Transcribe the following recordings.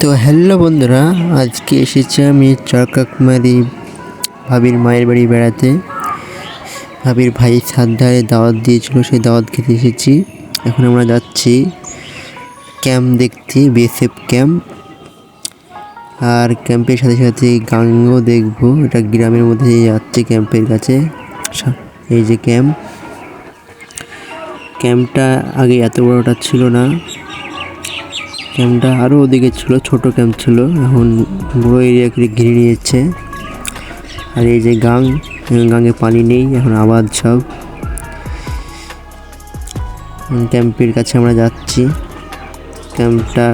তো হ্যালো বন্ধুরা, আজকে এসেছি আমি চরকাকমারি ভাবির মায়ের বাড়ি বেড়াতে। ভাবির ভাই সাদ্দারে দাওয়াত দিয়েছিল, সেই দাওয়াত খেতে এসেছি। এখন আমরা যাচ্ছি ক্যাম্প দেখতে, বিএসএফ ক্যাম্প। আর ক্যাম্পের সাথে সাথে গাঙ্গও দেখবো। এটা গ্রামের মধ্যে যাচ্ছে ক্যাম্পের কাছে। এই যে ক্যাম্পটা আগে এত বড়টা ছিল না, ক্যাম্পটা আরও ওদিকে ছিল, ছোট ক্যাম্প ছিল, এখন বড় এরিয়াকে ঘিরে নিয়েছে। আর এই যে গাঙে পানি নেই, এখন আবাদ সব। ক্যাম্পের কাছে আমরা যাচ্ছি। ক্যাম্পটা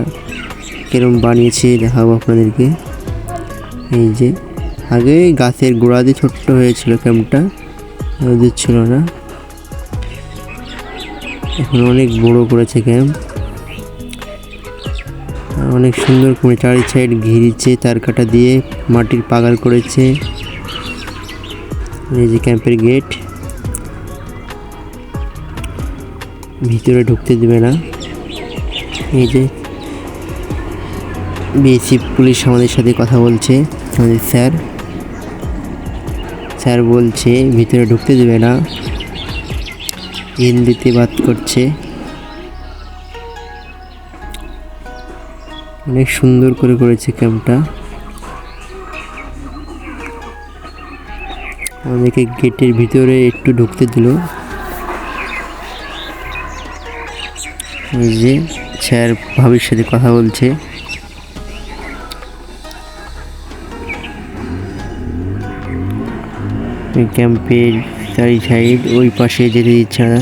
কিরম বানিয়েছে দেখাবো আপনাদেরকে। এই যে আগে গাছের গোড়া দিয়ে ছোট্ট হয়েছিল ক্যাম্পটা, ওদের ছিল না, এখন অনেক বড় করেছে ক্যাম্প। অনেক সুন্দর করে চারি সাইড ঘিরেছে, তার কাটা দিয়ে মাটির পাগার করেছে। এই যে ক্যাম্পের গেট, ভিতরে ঢুকতে দেবে না। এই যে বিএসএফ পুলিশ আমাদের সাথে কথা বলছে, আমাদের স্যার বলছে ভিতরে ঢুকতে দেবে না, হিন্দিতে বাত করছে। অনেক সুন্দর করে করেছে ক্যাম্পটা। আমাদেরকে গেটের ভিতরে একটু ঢুকতে দিল। এই যে স্যার ভাবির সাথে কথা বলছে। ক্যাম্পের চারি সাইড ওই পাশে যেতে দিচ্ছে না।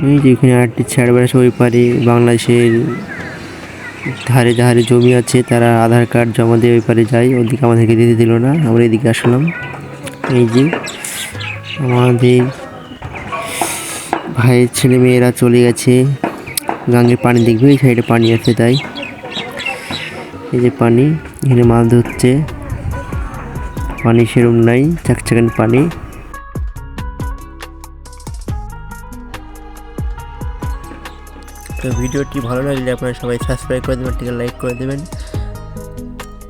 এই যে এখানে আরেকটি ছেড়ে বেড়াচ্ছে, ওই পারে বাংলাদেশের ধারে ধারে জমি আছে, তারা আধার কার্ড জমা দিয়ে ওই পারে যায়, ওদিকে আমাদেরকে দিতে দিল না, আমরা এদিকে আসলাম। এই যে আমাদের ভাইয়ের ছেলে মেয়েরা চলে গেছে গাঙ্গের পানি দেখবে, এই সাইডে পানি আছে তাই। এই যে পানি, এখানে মাছ ধরছে, পানি সেরম নাই, চাকচাকান পানি। তো ভিডিওটি ভালো লাগলে আপনারা সবাই সাবস্ক্রাইব করে দেবেন, লাইক করে দেবেন।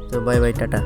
তো বাই বাই, টাটা।